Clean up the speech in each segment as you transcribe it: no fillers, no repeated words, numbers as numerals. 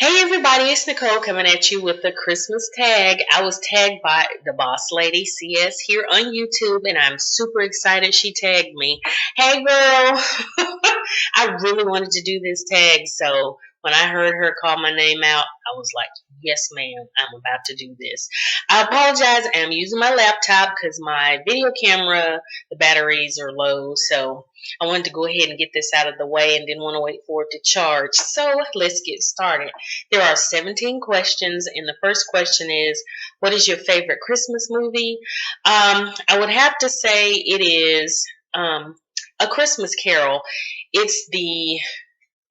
Hey everybody, it's Nicole coming at you with the Christmas tag. I was tagged by the Boss Lady CS here on YouTube and I'm super excited she tagged me. Hey girl, I really wanted to do this tag, so when I heard her call my name out, I was like, yes ma'am, I'm about to do this. I apologize, I'm using my laptop because my video camera, the batteries are low, so I wanted to go ahead and get this out of the way and didn't want to wait for it to charge. So let's get started. There are 17 questions, and the first question is, what is your favorite Christmas movie? I would have to say it is A Christmas Carol. It's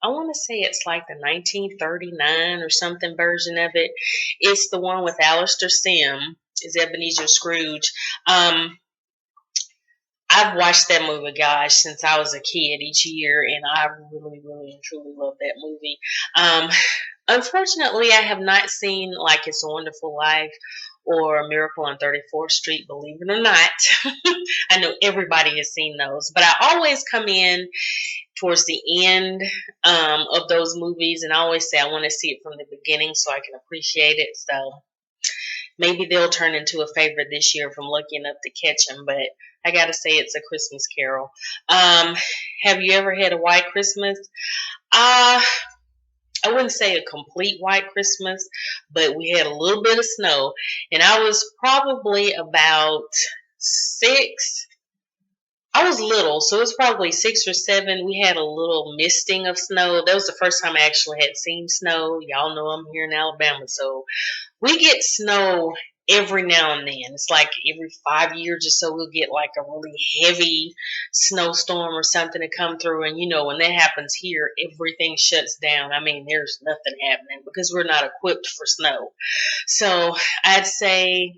I want to say it's like the 1939 or something version of it. It's the one with Alistair Sim is Ebenezer Scrooge. I've watched that movie, gosh, since I was a kid each year, and I really, really, and truly love that movie. Um, Unfortunately, I have not seen like It's a Wonderful Life or Miracle on 34th Street, believe it or not. I know everybody has seen those, but I always come in towards the end of those movies, and I always say I want to see it from the beginning so I can appreciate it. So maybe they'll turn into a favorite this year if I'm lucky enough to catch them, but I gotta say it's A Christmas Carol. Um, have you ever had a white Christmas? Uh, I wouldn't say a complete white Christmas, but we had a little bit of snow, and I was probably about six. I was little, so it was probably 6 or 7. We had a little misting of snow. That was the first time I actually had seen snow. Y'all know I'm here in Alabama, so we get snow every now and then. It's like every 5 years or so we'll get like a really heavy snowstorm or something to come through. And when that happens here, everything shuts down. I mean, there's nothing happening because we're not equipped for snow. So I'd say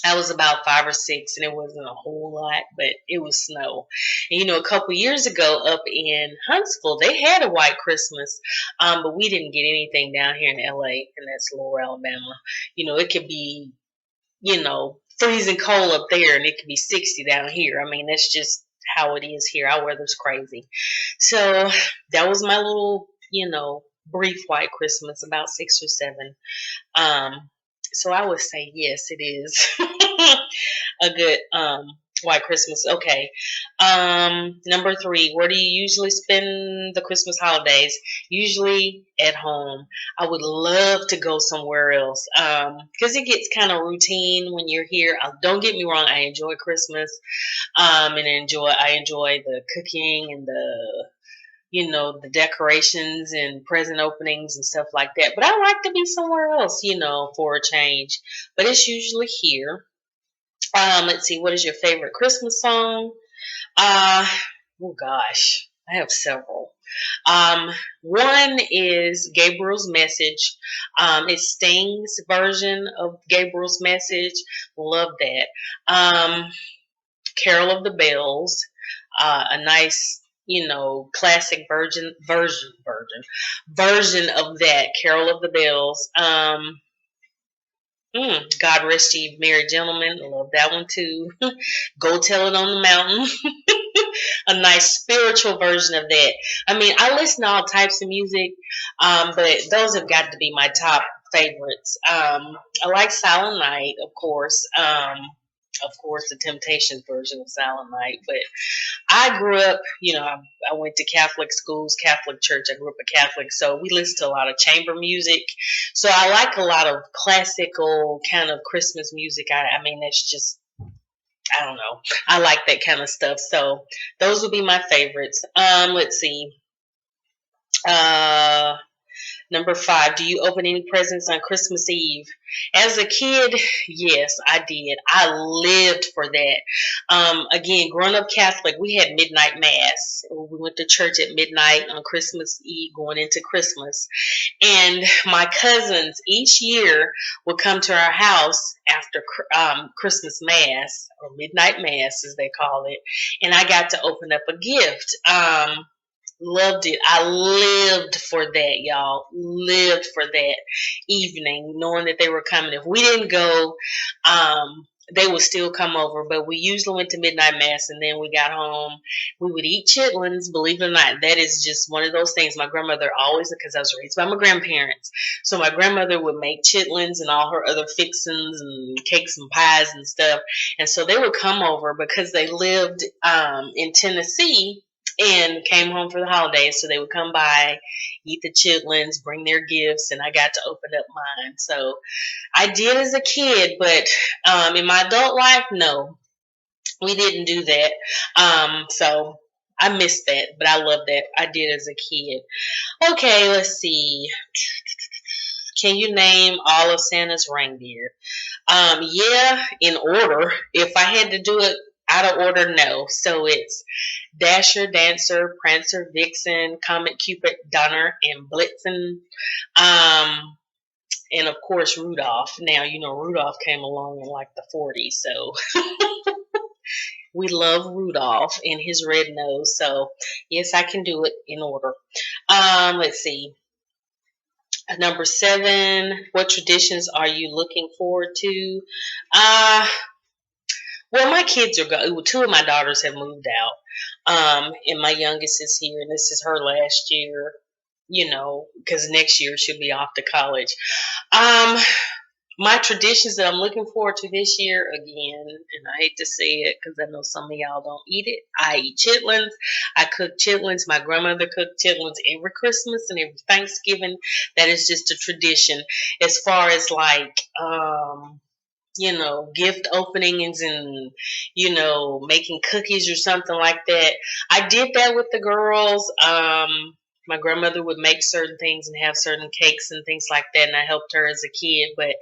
I was about 5 or 6, and it wasn't a whole lot, but it was snow. And a couple years ago up in Huntsville, they had a white Christmas, but we didn't get anything down here in LA, and that's Lower Alabama. It could be, freezing cold up there, and it could be 60 down here. I mean, that's just how it is here. Our weather's crazy. So that was my little, brief white Christmas, about 6 or 7. Um, so I would say yes, it is a good white Christmas. Okay. Number 3, where do you usually spend the Christmas holidays? Usually at home. I would love to go somewhere else because it gets kind of routine when you're here. Don't get me wrong, I enjoy Christmas and I enjoy the cooking and the decorations and present openings and stuff like that. But I like to be somewhere else, for a change. But it's usually here. Let's see, what is your favorite Christmas song? Uh, oh gosh, I have several. One is Gabriel's Message. It's Sting's version of Gabriel's Message. Love that. Carol of the Bells. A nice, classic version of that Carol of the Bells. God Rest Ye Merry Gentlemen. I love that one too. Go Tell It on the Mountain. A nice spiritual version of that. I mean, I listen to all types of music, but those have got to be my top favorites. I like Silent Night, of course. The Temptations version of Silent Night. But I grew up, I went to Catholic schools, Catholic church. I grew up a Catholic, so we listen to a lot of chamber music. So I like a lot of classical kind of Christmas music. I mean, that's just, I don't know. I like that kind of stuff. So those would be my favorites. Let's see. Uh, Number 5, do you open any presents on Christmas Eve? As a kid, yes, I did. I lived for that. Again, growing up Catholic, we had midnight mass. We went to church at midnight on Christmas Eve, going into Christmas. And my cousins each year would come to our house after Christmas mass, or midnight mass as they call it. And I got to open up a gift. Loved it. I lived for that, y'all. Lived for that evening, knowing that they were coming. If we didn't go, they would still come over, but we usually went to midnight mass and then we got home. We would eat chitlins. Believe it or not, that is just one of those things. My grandmother always, because I was raised by my grandparents, so my grandmother would make chitlins and all her other fixings and cakes and pies and stuff. And so they would come over because they lived in Tennessee and came home for the holidays. So they would come by, eat the chitlins, bring their gifts, and I got to open up mine. So I did as a kid, but in my adult life, no, we didn't do that. So I missed that, but I love that. I did as a kid. Okay, let's see. Can you name all of Santa's reindeer? Yeah, in order. If I had to do it out of order, no. So it's Dasher, Dancer, Prancer, Vixen, Comet, Cupid, Donner, and Blitzen. Um, and of course Rudolph. Now you know Rudolph came along in like the 40s, so we love Rudolph and his red nose. So yes, I can do it in order. Let's see. Number 7. What traditions are you looking forward to? Uh, well, my kids are go. 2 of my daughters have moved out, and my youngest is here, and this is her last year. You know, because next year she'll be off to college. Um, My traditions that I'm looking forward to this year, again, and I hate to say it because I know some of y'all don't eat it. I eat chitlins. I cook chitlins. My grandmother cooked chitlins every Christmas and every Thanksgiving. That is just a tradition. As far as like, gift openings and, making cookies or something like that. I did that with the girls. My grandmother would make certain things and have certain cakes and things like that, and I helped her as a kid. But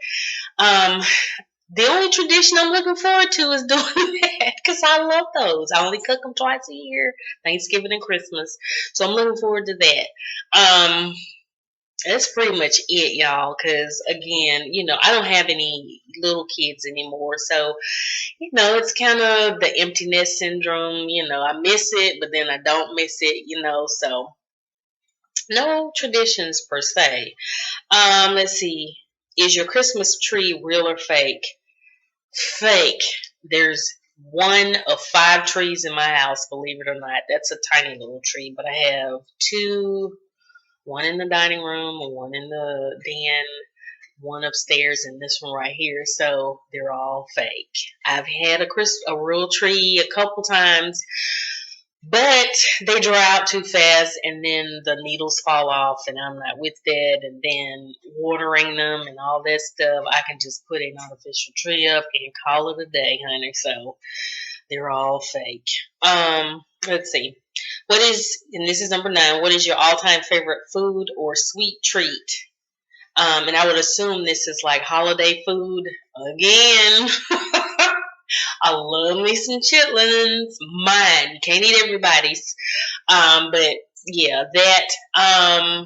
um, the only tradition I'm looking forward to is doing that because I love those. I only cook them twice a year, Thanksgiving and Christmas. So I'm looking forward to that. That's pretty much it, y'all. Because again, I don't have any little kids anymore. So, it's kind of the emptiness syndrome. I miss it, but then I don't miss it, So, no traditions per se. Let's see. Is your Christmas tree real or fake? Fake. There's one of 5 trees in my house, believe it or not. That's a tiny little tree, but I have 2, one in the dining room, one in the den, one upstairs, and this one right here. So they're all fake. I've had a real tree a couple times, but they dry out too fast, and then the needles fall off, and I'm not with that. And then watering them and all that stuff, I can just put an artificial tree up and call it a day, honey. So they're all fake. Let's see. And this is number 9. What is your all-time favorite food or sweet treat? And I would assume this is like holiday food again. I love me some chitlins. Mine. You can't eat everybody's. But yeah, that.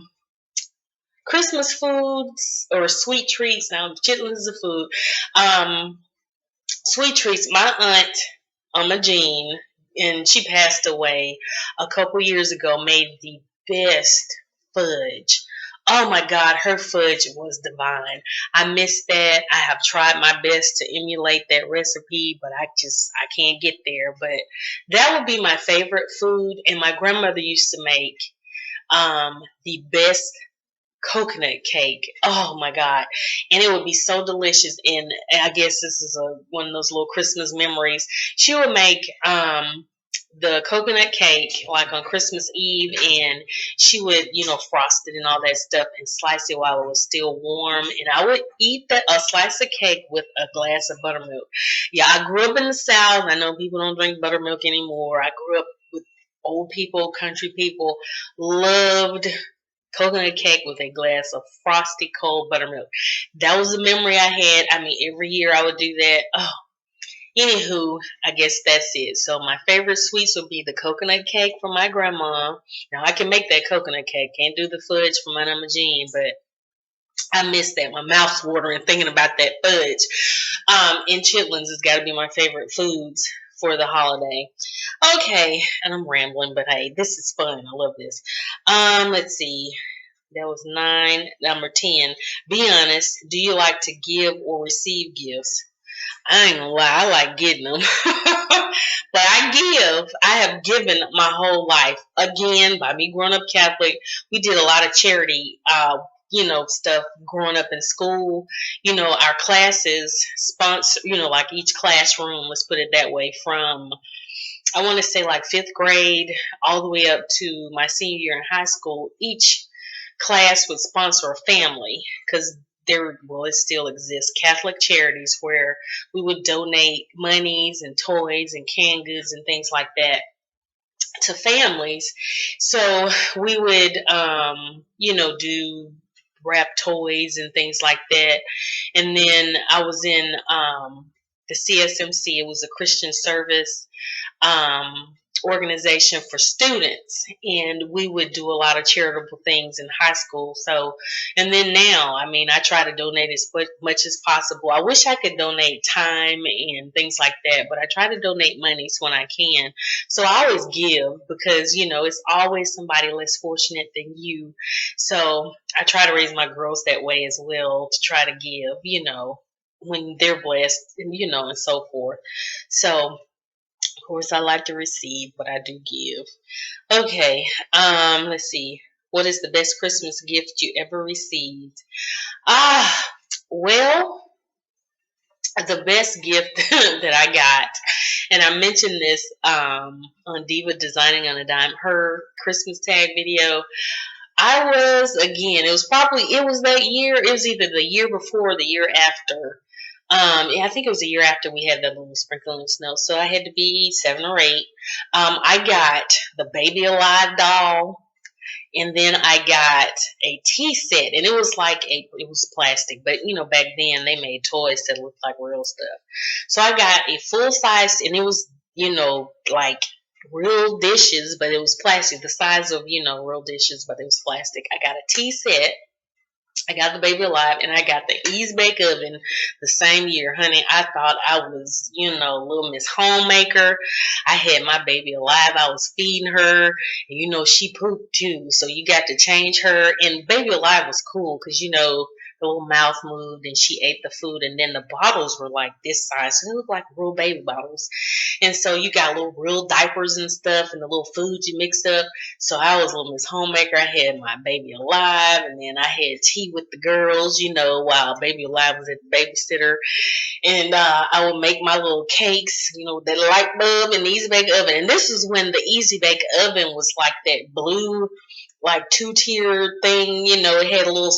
Christmas foods or sweet treats. Now, chitlins is a food. Sweet treats. My aunt, Jean, and she passed away a couple years ago, made the best fudge. Oh my God, her fudge was divine. I miss that. I have tried my best to emulate that recipe, but I can't get there. But that would be my favorite food. And my grandmother used to make the best coconut cake. Oh my God. And it would be so delicious. And I guess this is one of those little Christmas memories. She would make the coconut cake like on Christmas Eve, and she would, frost it and all that stuff and slice it while it was still warm. And I would eat a slice of cake with a glass of buttermilk. Yeah, I grew up in the South. I know people don't drink buttermilk anymore. I grew up with old people, country people, loved coconut cake with a glass of frosty cold buttermilk. That was the memory I had. I mean, every year I would do that. Oh, anywho, I guess that's it. So my favorite sweets would be the coconut cake from my grandma. Now I can make that coconut cake. Can't do the fudge from my Mama Jean, but I miss that. My mouth's watering thinking about that fudge. And chitlins has got to be my favorite foods for the holiday. Okay, and I'm rambling, but hey, this is fun. I love this. Let's see. That was 9. Number 10. Be honest. Do you like to give or receive gifts? I ain't gonna lie, I like getting them. But I have given my whole life. Again, by me growing up Catholic, we did a lot of charity, stuff growing up in school. Our classes sponsor, like each classroom, let's put it that way, from, I want to say like fifth grade all the way up to my senior year in high school. Each class would sponsor a family because it still exists, Catholic charities where we would donate monies and toys and canned goods and things like that to families. So we would, do wrap toys and things like that. And then I was in the CSMC. It was a Christian service um, organization for students, and we would do a lot of charitable things in high school. So, and then now, I mean, I try to donate as much as possible. I wish I could donate time and things like that, but I try to donate monies when I can. So I always give because, it's always somebody less fortunate than you. So I try to raise my girls that way as well, to try to give, when they're blessed, and so forth. So, of course, I like to receive, but I do give. Okay, let's see. What is the best Christmas gift you ever received? Ah, well, the best gift that I got, and I mentioned this on Diva Designing on a Dime, her Christmas tag video. I was, again, it was that year. It was either the year before or the year after. Yeah, I think it was the year after we had the little sprinkling of snow. So I had to be 7 or 8. I got the Baby Alive doll, and then I got a tea set, and it was plastic, but back then they made toys that looked like real stuff. So I got a full size, and it was like real dishes, but it was plastic, the size of real dishes, but it was plastic. I got a tea set. I got the Baby Alive, and I got the Ease Bake Oven the same year, honey. I thought I was, little Miss Homemaker. I had my baby alive. I was feeding her, and she pooped too, so you got to change her. And Baby Alive was cool because the little mouth moved, and she ate the food, and then the bottles were like this size, so they looked like real baby bottles. And so you got little real diapers and stuff, and the little foods you mixed up. So I was little Miss Homemaker. I had my Baby Alive, and then I had tea with the girls, while Baby Alive was at the babysitter. And I would make my little cakes, the light bulb and the Easy Bake Oven. And this is when the Easy Bake Oven was like that blue, like 2-tier thing. It had a little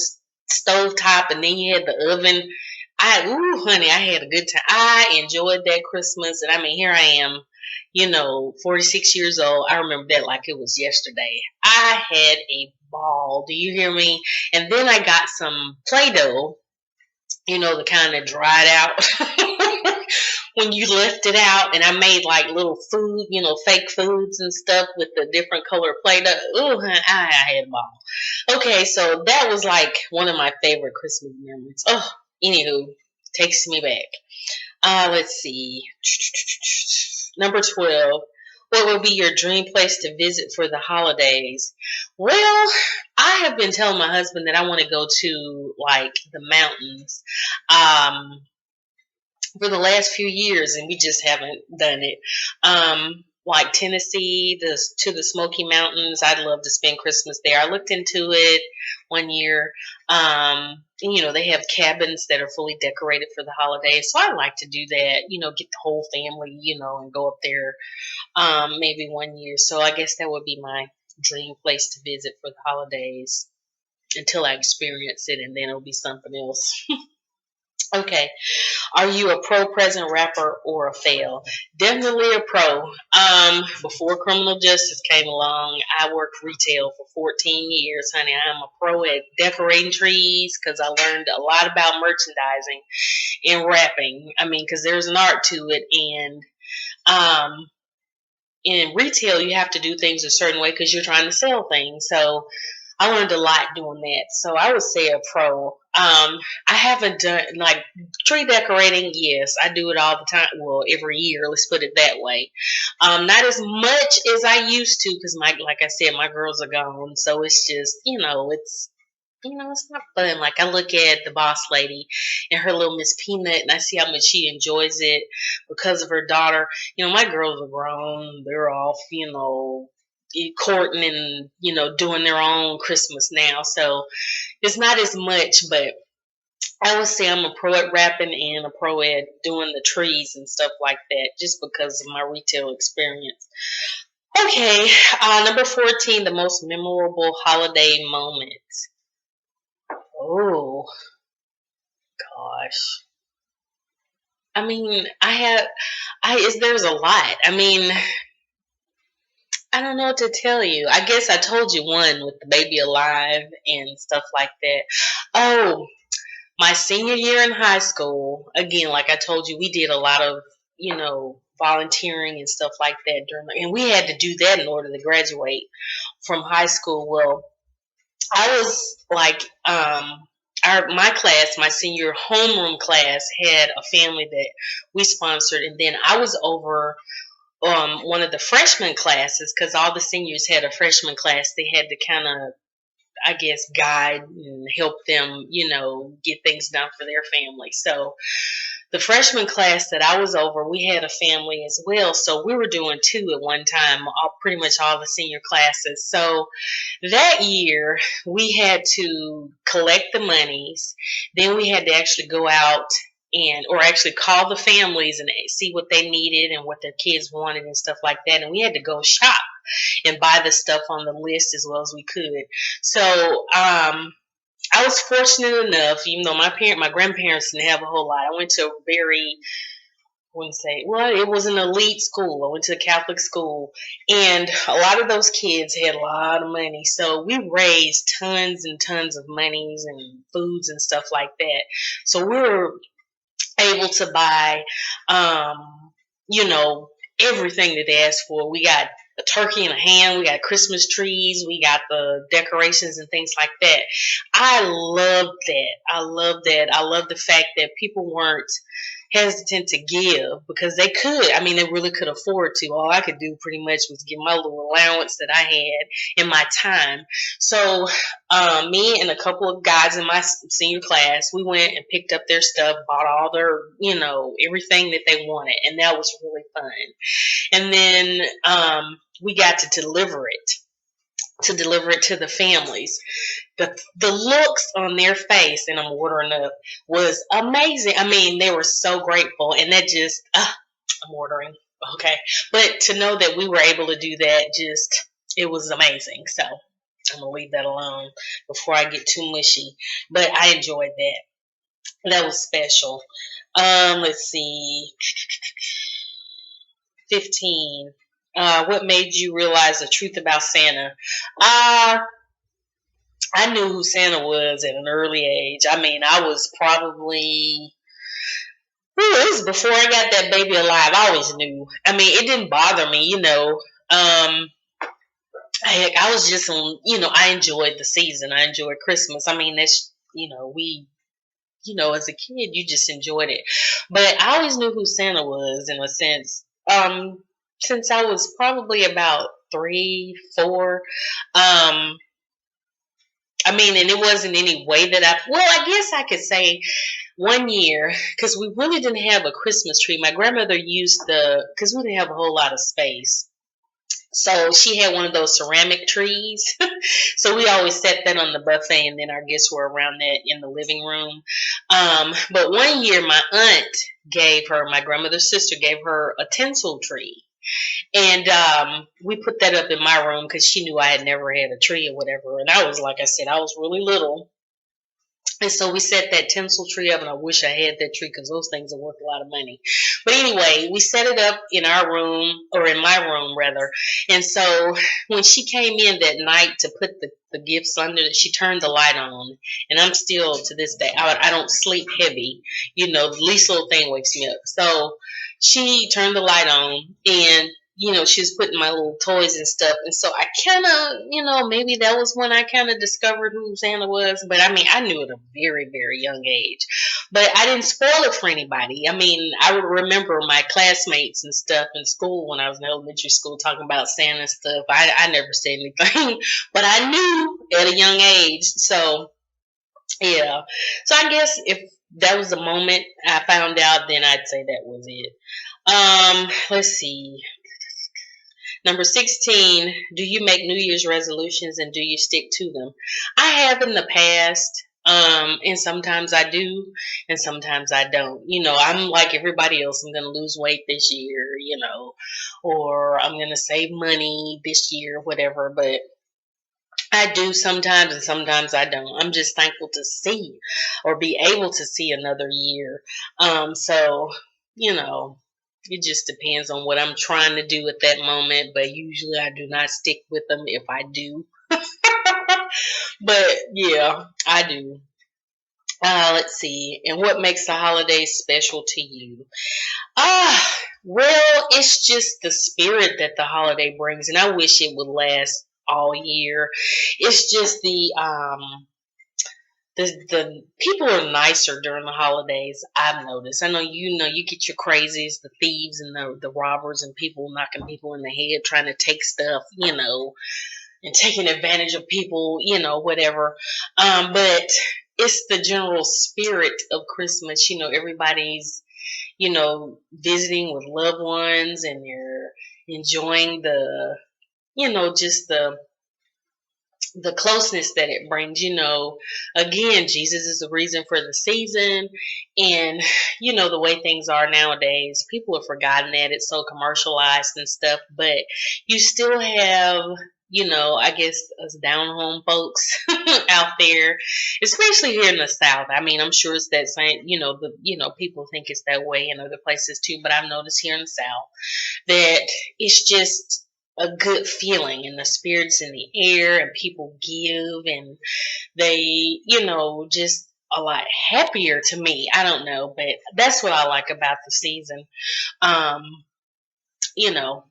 stove top, and then you had the oven. Honey, I had a good time. I enjoyed that Christmas, and I mean, here I am, 46 years old. I remember that like it was yesterday. I had a ball. Do you hear me? And then I got some Play-Doh, the kind that dried out when you left it out, and I made like little food, fake foods and stuff with the different color Play-Doh. Ooh, I had a ball. Okay, so that was like one of my favorite Christmas memories. Oh, anywho, takes me back. Let's see. Number 12. What would be your dream place to visit for the holidays? Well, I have been telling my husband that I want to go to like the mountains for the last few years, and we just haven't done it. Like Tennessee, to the Smoky Mountains. I'd love to spend Christmas there. I looked into it one year. And, they have cabins that are fully decorated for the holidays. So I'd like to do that, get the whole family, and go up there maybe one year. So I guess that would be my dream place to visit for the holidays until I experience it, and then it'll be something else. Okay. Are you a pro present rapper or a fail? Definitely a pro. Before criminal justice came along, I worked retail for 14 years, honey. I'm a pro at decorating trees because I learned a lot about merchandising and rapping. I mean, because there's an art to it, and in retail, you have to do things a certain way because you're trying to sell things. So I learned a lot doing that. So I would say a pro. I haven't done like tree decorating. Yes, I do it all the time. Well, every year. Let's put it that way. Not as much as I used to because like I said, my girls are gone. So it's just, it's it's not fun. Like, I look at the boss lady and her little Miss Peanut, and I see how much she enjoys it because of her daughter. My girls are grown. They're off, courting and, doing their own Christmas now. So it's not as much, but I would say I'm a pro at rapping and a pro at doing the trees and stuff like that just because of my retail experience. Okay, number 14, the most memorable holiday moment. Oh, gosh. I mean, there's a lot. I mean, I don't know what to tell you. I guess I told you one with the baby alive and stuff like that. Oh, my senior year in high school, again, like I told you, we did a lot of, volunteering and stuff like that and we had to do that in order to graduate from high school. Well, I was like, my class, my senior homeroom class, had a family that we sponsored, and then I was over one of the freshman classes because all the seniors had a freshman class. They had to kind of, I guess, guide and help them, get things done for their family. So the freshman class that I was over, we had a family as well. So we were doing two at one time, pretty much all the senior classes. So that year we had to collect the monies. Then we had to actually go out or actually call the families and see what they needed and what their kids wanted and stuff like that. And we had to go shop and buy the stuff on the list as well as we could. So I was fortunate enough, even though my grandparents didn't have a whole lot. I went to a very, I wouldn't say, well, it was an elite school. I went to a Catholic school, and a lot of those kids had a lot of money. So we raised tons and tons of monies and foods and stuff like that. So we were able to buy, you know, everything that they asked for. We got a turkey and a ham. We got Christmas trees. We got the decorations and things like that. I loved that. I love that. I love the fact that people weren't hesitant to give because they could. I mean, they really could afford to. All I could do pretty much was give my little allowance that I had in my time. So, me and a couple of guys in my senior class, we went and picked up their stuff, bought all their, everything that they wanted, and that was really fun. And then we got to deliver it to the families. The looks on their face, and I'm ordering up, was amazing. I mean, they were so grateful, and that just, I'm ordering. Okay. But to know that we were able to do that, it was amazing. So I'm going to leave that alone before I get too mushy. But I enjoyed that. That was special. Let's see. 15. What made you realize the truth about Santa? I knew who Santa was at an early age. I mean, I was probably, it was before I got that baby alive. I always knew. I mean, it didn't bother me, I was just I enjoyed the season. I enjoyed Christmas. I mean, that's, as a kid, you just enjoyed it. But I always knew who Santa was in a sense. Since I was probably about 3, 4. I mean, and it wasn't any way that I guess I could say one year, because we really didn't have a Christmas tree. My grandmother because we didn't have a whole lot of space. So she had one of those ceramic trees. So we always set that on the buffet, and then our guests were around that in the living room. But one year, my grandmother's sister gave her a tinsel tree. And we put that up in my room because she knew I had never had a tree or whatever. And I was, like I said, I was really little. And so we set that tinsel tree up, and I wish I had that tree because those things are worth a lot of money. But anyway, we set it up in our room, or in my room rather. And so when she came in that night to put the gifts under it, she turned the light on. And I'm still, to this day, I don't sleep heavy. The least little thing wakes me up. So she turned the light on, and she was putting my little toys and stuff. And so I kind of, maybe that was when I kind of discovered who Santa was. But I mean, I knew at a very, very young age. But I didn't spoil it for anybody. I mean, I remember my classmates and stuff in school when I was in elementary school talking about Santa and stuff. I never said anything, but I knew at a young age. So Yeah. So I guess if that was the moment I found out, then I'd say that was it. Let's see. Number 16, do you make New Year's resolutions and do you stick to them? I have in the past, and sometimes I do, and sometimes I don't. I'm like everybody else. I'm going to lose weight this year, or I'm going to save money this year, whatever. But I do sometimes, and sometimes I don't. I'm just thankful to see or be able to see another year. So, you know, it just depends on what I'm trying to do at that moment, but usually I do not stick with them if I do. But yeah, I do. Let's see. And what makes the holidays special to you? Ah, well, it's just the spirit that the holiday brings, and I wish it would last all year. It's just the people are nicer during the holidays. I've noticed. I know you get your crazies, the thieves and the robbers and people knocking people in the head trying to take stuff, and taking advantage of people, whatever. But it's the general spirit of Christmas. Everybody's visiting with loved ones and they're enjoying just the closeness that it brings. Again, Jesus is the reason for the season. And, the way things are nowadays, people have forgotten that it's so commercialized and stuff, but you still have, I guess us down home folks out there, especially here in the South. I mean, I'm sure it's that same, people think it's that way in other places too, but I've noticed here in the South that it's just a good feeling and the spirits in the air and people give and they, just a lot happier to me. I don't know, but that's what I like about the season. Um, you know,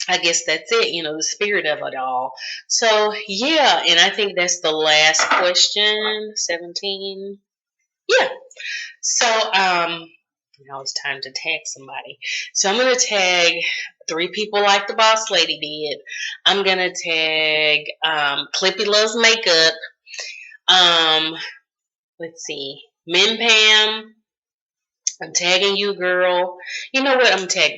I guess that's it, the spirit of it all. So, yeah, and I think that's the last question, 17. Yeah. So, now it's time to tag somebody. So I'm gonna tag 3 people like the boss lady did. I'm gonna tag Clippy Loves Makeup. Um, let's see, Min Pam. I'm tagging you, girl. You know what? I'm gonna tag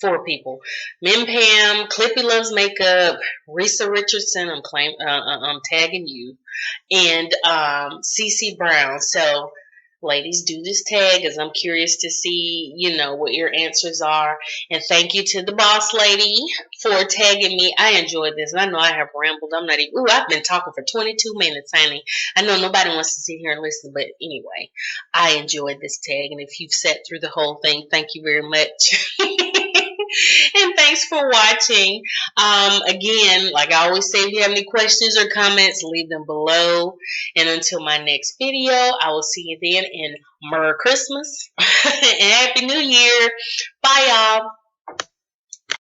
4 people. Min Pam, Clippy Loves Makeup, Risa Richardson. I'm tagging you, and CC Brown. So, ladies, do this tag as I'm curious to see, what your answers are. And thank you to the boss lady for tagging me. I enjoyed this, and I know I have rambled. I'm not even. Ooh, I've been talking for 22 minutes, honey. I know nobody wants to sit here and listen, but anyway, I enjoyed this tag, and if you've sat through the whole thing, thank you very much. And thanks for watching. Again, like I always say, if you have any questions or comments, leave them below. And until my next video, I will see you then. And Merry Christmas and Happy New Year. Bye, y'all.